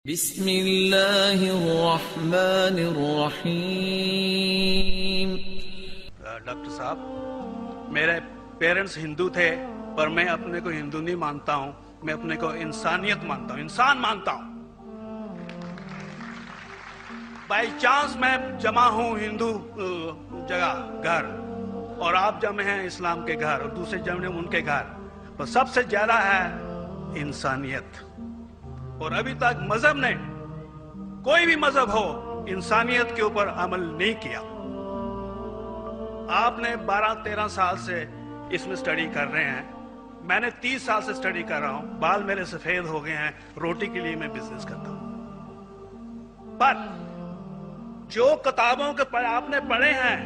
بسم اللہ الرحمن الرحیم۔ ڈاکٹر صاحب، میرے پیرنٹس ہندو تھے، پر میں اپنے کو ہندو نہیں مانتا ہوں، میں اپنے کو انسانیت مانتا ہوں، انسان مانتا ہوں۔ بائی چانس میں جمع ہوں ہندو جگہ گھر، اور آپ جمع ہیں اسلام کے گھر، اور دوسرے جمع ہیں ان کے گھر، اور سب سے زیادہ ہے انسانیت۔ اور ابھی تک مذہب نے، کوئی بھی مذہب ہو، انسانیت کے اوپر عمل نہیں کیا۔ آپ نے 12-13 سال سے اس میں سٹڈی کر رہے ہیں، میں نے 30 سال سے سٹڈی کر رہا ہوں، بال میرے سفید ہو گئے ہیں، روٹی کے لیے میں بزنس کرتا ہوں۔ پر جو کتابوں کے آپ نے پڑھے ہیں،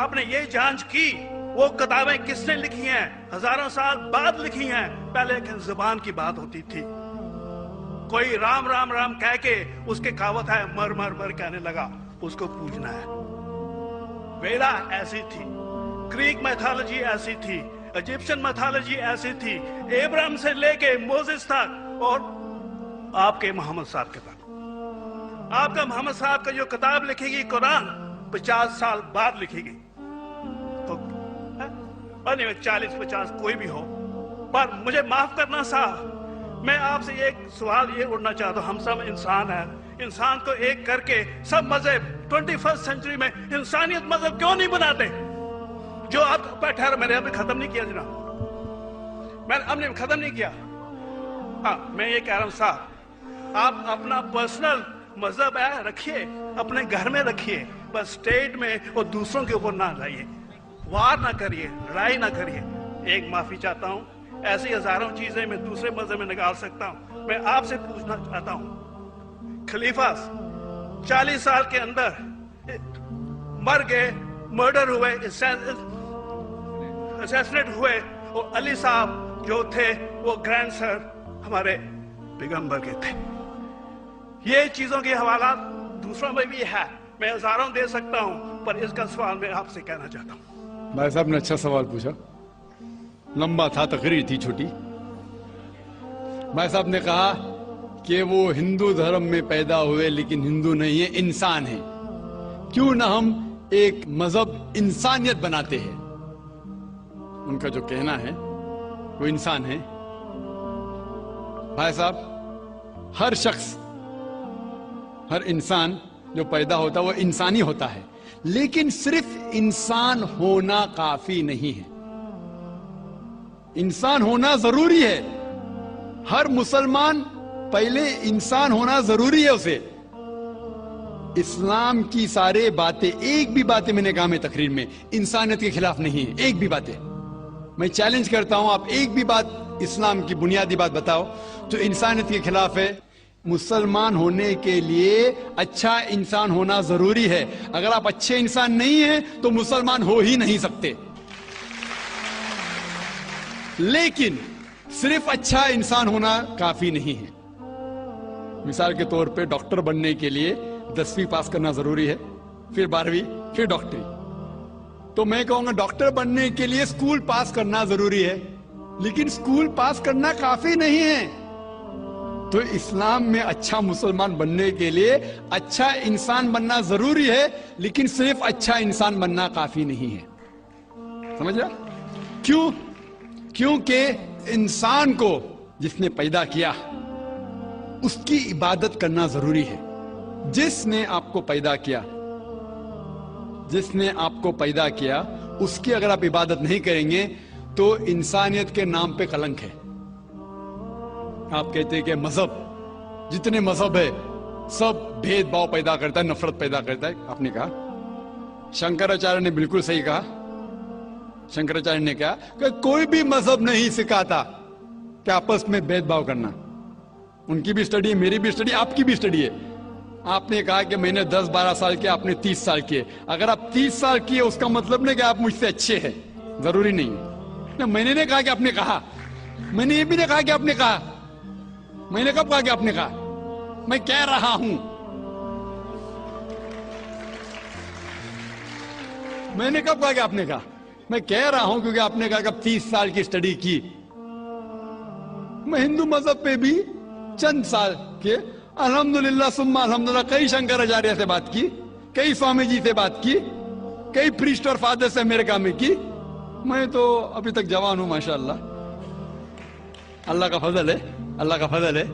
آپ نے یہ جانچ کی وہ کتابیں کس نے لکھی ہیں؟ ہزاروں سال بعد لکھی ہیں، پہلے ایک زبان کی بات ہوتی تھی، کوئی رام رام رام کہہ کے اس کے کہاوت ہے مر مر مر کہنے لگا، اس کو پوجنا ہے۔ ویدا ایسی تھی، گریک میتھالوجی ایسی تھی، ایجپشن میتھالوجی ایسی تھی، ابراہیم سے لے کے موسیس تک، اور آپ کے محمد صاحب کے تک۔ آپ کا محمد صاحب کا جو کتاب لکھے گی قرآن 50 سال بعد لکھے گی، تو 40-50 کوئی بھی ہو، پر مجھے معاف کرنا صاحب، میں آپ سے ایک سوال یہ اٹھنا چاہتا ہوں، ہم سب انسان ہیں، انسان کو ایک کر کے سب مذہب 21 سینچری میں انسانیت مذہب کیوں نہیں بناتے؟ جو آپ ٹھہرو، میں نے ابھی ختم نہیں کیا جناب، میں نے ختم نہیں کیا۔ ہاں، میں یہ کہہ رہا ہوں صاحب، آپ اپنا پرسنل مذہب ہے رکھیے، اپنے گھر میں رکھیے، بس اسٹیٹ میں اور دوسروں کے اوپر نہ لائیے، وار نہ کریے، لڑائی نہ کریے۔ ایک معافی چاہتا ہوں، ایسی ہزاروں چیزیں میں دوسرے مذہب میں نکال سکتا ہوں۔ میں آپ سے پوچھنا چاہتا ہوں، خلیفہ 40 سال کے اندر مر گئے، مرڈر ہوئے، اسیسنیٹ ہوئے، اور علی صاحب جو تھے وہ گرینڈ سر ہمارے پیغمبر کے تھے۔ یہ چیزوں کے حوالات دوسروں میں بھی ہے، میں ہزاروں دے سکتا ہوں، پر اس کا سوال میں آپ سے کہنا چاہتا ہوں۔ بھائی صاحب نے اچھا سوال پوچھا، لمبا تھا، تقریر تھی چھوٹی۔ بھائی صاحب نے کہا کہ وہ ہندو دھرم میں پیدا ہوئے لیکن ہندو نہیں ہے، انسان ہے، کیوں نہ ہم ایک مذہب انسانیت بناتے ہیں؟ ان کا جو کہنا ہے وہ انسان ہے۔ بھائی صاحب، ہر شخص، ہر انسان جو پیدا ہوتا ہے وہ انسانی ہوتا ہے، لیکن صرف انسان ہونا کافی نہیں ہے، انسان ہونا ضروری ہے۔ ہر مسلمان پہلے انسان ہونا ضروری ہے اسے۔ اسلام کی سارے باتیں، ایک بھی باتیں میں نے کہا میں تقریر میں انسانیت کے خلاف نہیں ہے، ایک بھی باتیں میں چیلنج کرتا ہوں، آپ ایک بھی بات اسلام کی بنیادی بات بتاؤ تو انسانیت کے خلاف ہے۔ مسلمان ہونے کے لیے اچھا انسان ہونا ضروری ہے، اگر آپ اچھے انسان نہیں ہیں تو مسلمان ہو ہی نہیں سکتے۔ لیکن صرف اچھا انسان ہونا کافی نہیں ہے۔ مثال کے طور پہ ڈاکٹر بننے کے لیے 10ویں پاس کرنا ضروری ہے، پھر 12ویں، پھر ڈاکٹری۔ تو میں کہوں گا ڈاکٹر بننے کے لیے اسکول پاس کرنا ضروری ہے، لیکن اسکول پاس کرنا کافی نہیں ہے۔ تو اسلام میں اچھا مسلمان بننے کے لیے اچھا انسان بننا ضروری ہے، لیکن صرف اچھا انسان بننا کافی نہیں ہے۔ سمجھ رہا؟ کیوں؟ کیونکہ انسان کو جس نے پیدا کیا اس کی عبادت کرنا ضروری ہے۔ جس نے آپ کو پیدا کیا، جس نے آپ کو پیدا کیا، اس کی اگر آپ عبادت نہیں کریں گے تو انسانیت کے نام پہ کلنک ہے۔ آپ کہتے ہیں کہ مذہب، جتنے مذہب ہے سب بھید بھاؤ پیدا کرتا ہے، نفرت پیدا کرتا ہے۔ آپ نے کہا، شنکراچاریہ نے بالکل صحیح کہا۔ شنکراچاریہ نے کہا کہ کوئی بھی مذہب نہیں سکھاتا کہ آپس میں بھید بھاؤ کرنا۔ ان کی بھی سٹڈی ہے، میری بھی سٹڈی، آپ کی بھی سٹڈی ہے۔ آپ نے کہا کہ میں نے 10-12 سال کیا، آپ نے 30 سال کیے۔ اگر آپ 30 سال کیے اس کا مطلب نہیں کہ آپ مجھ سے اچھے ہیں، ضروری نہیں ہے۔ میں نے نہیں کہا کہ آپ نے کہا، میں نے یہ بھی نہیں کہا کہ آپ نے کہا، میں نے کب کہا کہ آپ نے کہا؟ میں کہہ رہا ہوں، میں نے کب کہا کہ آپ نے کہا؟ میں کہہ رہا ہوں کیونکہ آپ نے کہا کہ اب 30 سال کی سٹڈی کی۔ میں ہندو مذہب پہ بھی چند سال کے الحمدللہ سما الحمدللہ کئی شنکراچاریہ سے بات کی, کئی سوامی جی سے بات کی, کئی پریسٹ اور فادر سے امریکہ میں کی. میں تو ابھی تک جوان ہوں ماشاءاللہ, اللہ کا فضل ہے, اللہ کا فضل ہے.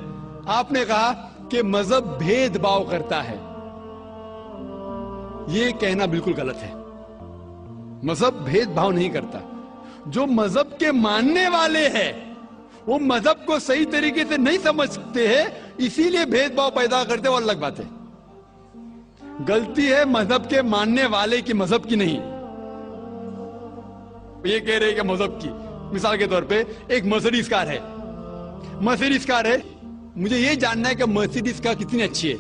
آپ نے کہا کہ مذہب بھید بھاؤ کرتا ہے. یہ کہنا بالکل غلط ہے. مذہب بھید بھاؤ نہیں کرتا. جو مذہب کے ماننے والے ہیں وہ مذہب کو صحیح طریقے سے نہیں سمجھتے ہیں, اسی لیے بھید بھاؤ پیدا کرتے, وہ الگ بات ہے. غلطی ہے مذہب کے ماننے والے کی, مذہب کی نہیں. یہ کہہ رہے کہ مذہب کی, مثال کے طور پہ ایک مرسیڈیز کار ہے, مرسیڈیز کار ہے, مجھے یہ جاننا ہے کہ مرسیڈیز کار کتنی اچھی ہے.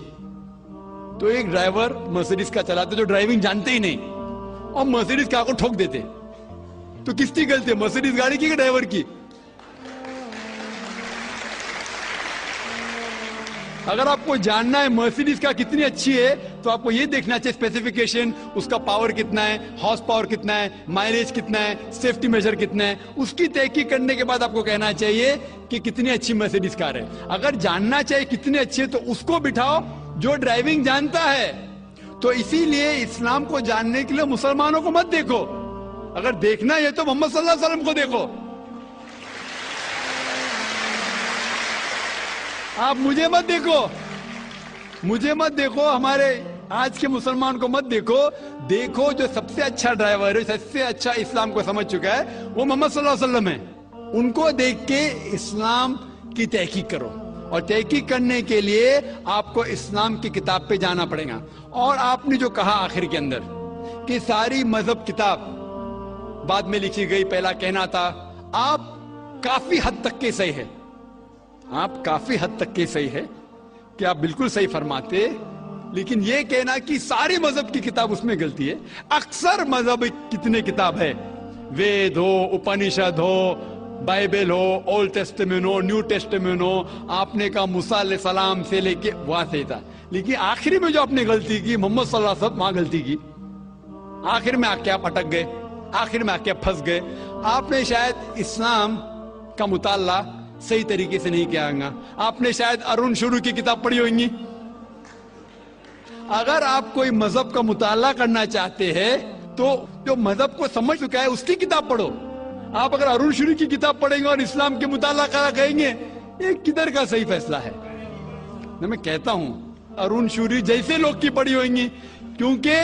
تو ایک ڈرائیور مرسیڈیز کار چلاتے جو ڈرائیونگ جانتے ہی نہیں اور مرسیڈیز کار کو ٹھوک دیتے, تو کس کی غلطی ہے, مرسیڈیز گاڑی کی کہ ڈرائیور کی؟ اگر آپ کو جاننا ہے مرسیڈیز کار کتنی اچھی ہے تو آپ کو یہ دیکھنا چاہیے اسپیسیفیکیشن, اس کا پاور کتنا ہے, ہارس پاور کتنا ہے, مائلیج کتنا ہے, سیفٹی میجر کتنا ہے. اس کی تحقیق کرنے کے بعد آپ کو کہنا چاہیے کہ کتنی اچھی مرسیڈیز کار ہے. اگر جاننا چاہیے کتنی اچھی ہے تو اس کو بٹھاؤ جو ڈرائیونگ جانتا ہے. تو اسی لیے اسلام کو جاننے کے لیے مسلمانوں کو مت دیکھو, اگر دیکھنا ہے تو محمد صلی اللہ علیہ وسلم کو دیکھو. آپ مجھے مت دیکھو, مجھے مت دیکھو, ہمارے آج کے مسلمان کو مت دیکھو. دیکھو جو سب سے اچھا ڈرائیور ہے, سب سے اچھا اسلام کو سمجھ چکا ہے, وہ محمد صلی اللہ علیہ وسلم ہے. ان کو دیکھ کے اسلام کی تحقیق کرو, اور تحقیق کرنے کے لیے آپ کو اسلام کی کتاب پہ جانا پڑے گا. اور آپ نے جو کہا آخر کے اندر کہ ساری مذہب کتاب بعد میں لکھی گئی, پہلا کہنا تھا, آپ کافی حد تک کے صحیح ہے, آپ کافی حد تک کے صحیح ہے کہ آپ بالکل صحیح فرماتے, لیکن یہ کہنا کہ ساری مذہب کی کتاب اس میں غلطی ہے. اکثر مذہب کتنے کتاب ہے, وید ہو, اپنشد ہو, بائبل ہو, اولڈ ٹیسٹمنٹ ہو, نیو ٹیسٹمنٹ ہو, آپ نے کہا موسیٰ علیہ السلام سے لے کے وہاں سے تھا, لیکن آخری میں جو آپ نے غلطی کی محمد صلی اللہ علیہ وسلم, وہاں غلطی کی. آخر میں آ کے آپ اٹک گئے, آخر میں آ کے آپ پھنس گئے. آپ نے شاید اسلام کا مطالعہ صحیح طریقے سے نہیں کیا ہوگا, آپ نے شاید ارون شروع کی کتاب پڑھی ہوگی. اگر آپ کوئی مذہب کا مطالعہ کرنا چاہتے ہیں تو جو مذہب کو سمجھ چکا ہے اس کی کتاب پڑھو. آپ اگر ارون شروع کی کتاب پڑھیں گے اور اسلام کے مطالعہ کرا کہیں گے, یہ کدھر کا صحیح فیصلہ ہے؟ میں کہتا ہوں ارون شوری جیسے لوگ کی پڑھی ہوئیں گی, کیونکہ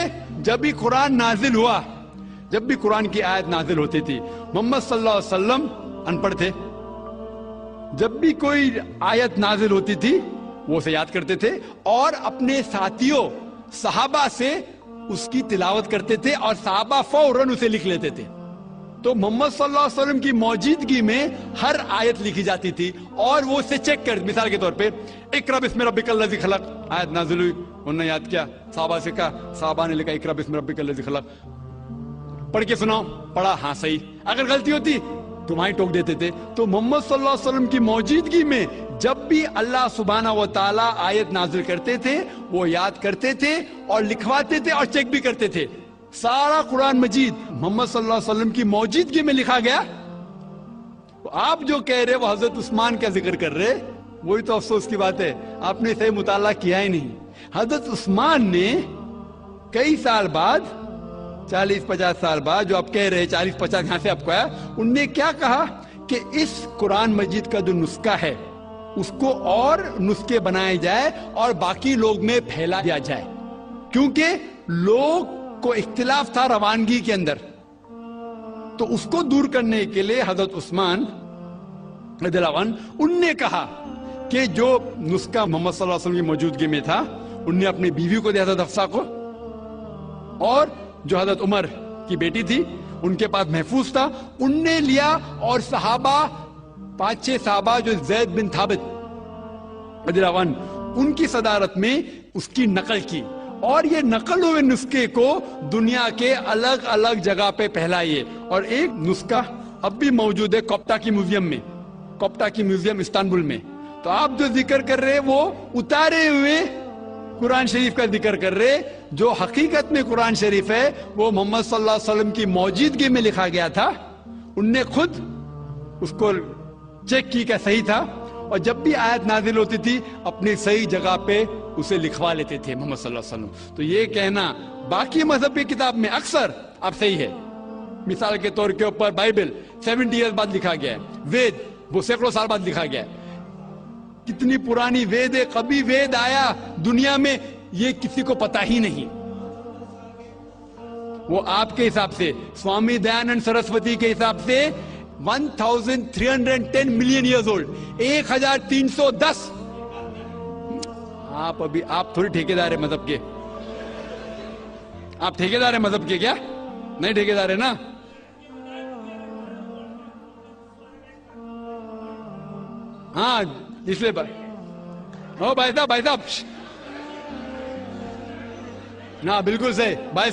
جب بھی قرآن نازل ہوا, جب بھی قرآن کی آیت نازل ہوتی تھی, محمد صلی اللہ علیہ وسلم ان پڑھ تھے. جب بھی کوئی آیت نازل ہوتی تھی وہ اسے یاد کرتے تھے اور اپنے ساتھیوں صحابہ سے اس کی تلاوت کرتے تھے, اور صحابہ فوراً اسے لکھ لیتے تھے. تو محمد صلی اللہ علیہ وسلم کی موجودگی میں ہر آیت لکھی جاتی تھی اور وہ اسے چیک کر, مثال کے طور پہ اقرا بسم ربک الذی خلق آیت نازل ہوئی, انہوں نے یاد کیا, صحابہ سے کہا, صحابہ نے لکھا اقرا بسم ربک الذی خلق, پڑھ کے سناؤ, پڑھا, ہاں صحیح. اگر غلطی ہوتی تمہاری ٹوک دیتے تھے. تو محمد صلی اللہ علیہ وسلم کی موجودگی میں جب بھی اللہ سبحانہ و تعالیٰ آیت نازل کرتے تھے وہ یاد کرتے تھے اور لکھواتے تھے اور چیک بھی کرتے تھے. سارا قرآن مجید محمد صلی اللہ علیہ وسلم کی موجودگی میں لکھا گیا. آپ جو کہہ رہے وہ حضرت عثمان کا ذکر کر رہے, وہی تو افسوس کی بات ہے, آپ نے صحیح مطالعہ کیا ہی نہیں. حضرت عثمان نے کئی سال بعد, 40-50 سال بعد, جو آپ کہہ رہے 40-50 یہاں سے آپ کو آیا, ان نے کیا کہا کہ اس قرآن مجید کا جو نسخہ ہے اس کو اور نسخے بنائے جائے اور باقی لوگ میں پھیلا دیا جائے, کیونکہ لوگ کو اختلاف تھا روانگی کے اندر. تو اس کو دور کرنے کے لیے حضرت عثمان رضی اللہ عنہ, ان نے کہا کہ جو نسخہ محمد صلی اللہ علیہ وسلم کی موجودگی میں تھا ان نے اپنی بیوی کو دیا, حضرت حفصہ کو, اور جو حضرت عمر کی بیٹی تھی ان کے پاس محفوظ تھا, ان نے لیا, اور صحابہ 5-6 صحابہ جو زید بن ثابت رضی اللہ عنہ ان کی صدارت میں اس کی نقل کی, اور یہ نقل ہوئے نسخے کو دنیا کے الگ الگ جگہ پہ پھیلائیے. اور ایک نسخہ اب بھی موجود ہے کوپٹا کی میوزیم میں, کوپٹا کی میوزیم استنبول میں. تو آپ جو ذکر کر رہے وہ اتارے ہوئے قرآن شریف کا ذکر کر رہے, جو حقیقت میں قرآن شریف ہے وہ محمد صلی اللہ علیہ وسلم کی موجودگی میں لکھا گیا تھا. ان نے خود اس کو چیک کی کہ صحیح تھا, اور جب بھی آیت نازل ہوتی تھی اپنی صحیح جگہ پہ اسے لکھوا لیتے تھے محمد صلی اللہ علیہ وسلم. تو یہ کہنا باقی مذہب کی کتاب میں اکثر اب صحیح ہے. مثال کے طور کے اوپر بائبل 70 ایئر بعد لکھا گیا ہے, وید وہ سینکڑوں سال بعد لکھا گیا ہے. کتنی پرانی وید ہے, کبھی وید آیا دنیا میں یہ کسی کو پتا ہی نہیں. وہ آپ کے حساب سے سوامی دیانند سرسوتی کے حساب سے 1310 ملین ایئرز اولڈ, 1310. آپ تھوڑی ٹھیکیدار ہے مذہب کے, آپ ٹھیکیدار ہیں مذہب کے کیا؟ نہیں ٹھیکیدار ہے نا. ہاں اس لیے بھائی صاحب نا بالکل صحیح. بھائی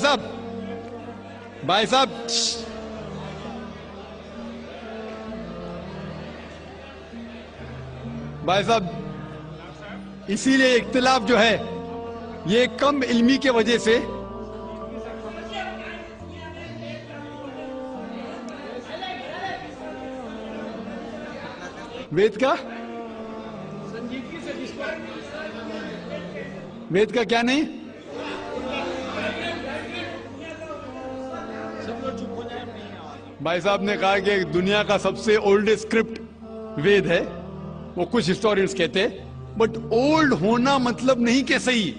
صاحب اسی لیے اختلاف جو ہے یہ کم علمی کے وجہ سے وید کا کیا نہیں, بھائی صاحب نے کہا کہ دنیا کا سب سے اولڈ اسکرپٹ وید ہے. وہ کچھ ہسٹورینز کہتے بٹ اولڈ ہونا مطلب نہیں کہ صحیح.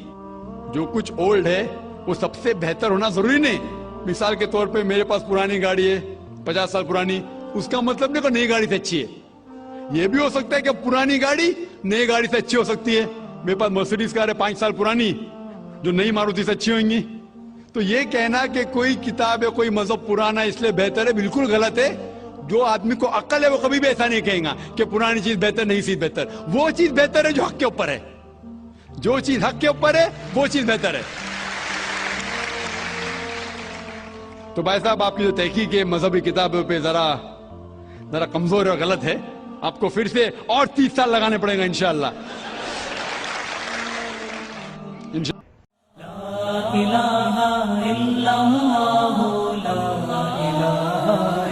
جو کچھ اولڈ ہے وہ سب سے بہتر ہونا ضروری نہیں. مثال کے طور پہ میرے پاس پرانی گاڑی ہے 50 سال پرانی, اس کا مطلب نہیں کہ نئی گاڑی سے اچھی ہے. یہ بھی ہو سکتا ہے کہ پرانی گاڑی نئی گاڑی سے اچھی ہو سکتی ہے. میرے پاس مرسیڈیز کار ہے 5 سال پرانی جو نئی ماروتی سے اچھی ہوئیں گی. تو یہ کہنا کہ کوئی کتاب ہے کوئی مذہب پرانا اس لیے بہتر ہے بالکل غلط ہے. جو آدمی کو عقل ہے وہ کبھی بھی ایسا نہیں کہیں گا کہ پرانی چیز بہتر نہیں چیز بہتر. وہ چیز بہتر ہے جو حق کے اوپر ہے, جو چیز حق کے اوپر ہے وہ چیز بہتر ہے. تو بھائی صاحب آپ کی جو تحقیق ہے مذہبی کتابوں پہ ذرا کمزور اور غلط ہے. آپ کو پھر سے اور 30 سال لگانے پڑے گا انشاءاللہ. لا الہ الا اللہ, لا الہ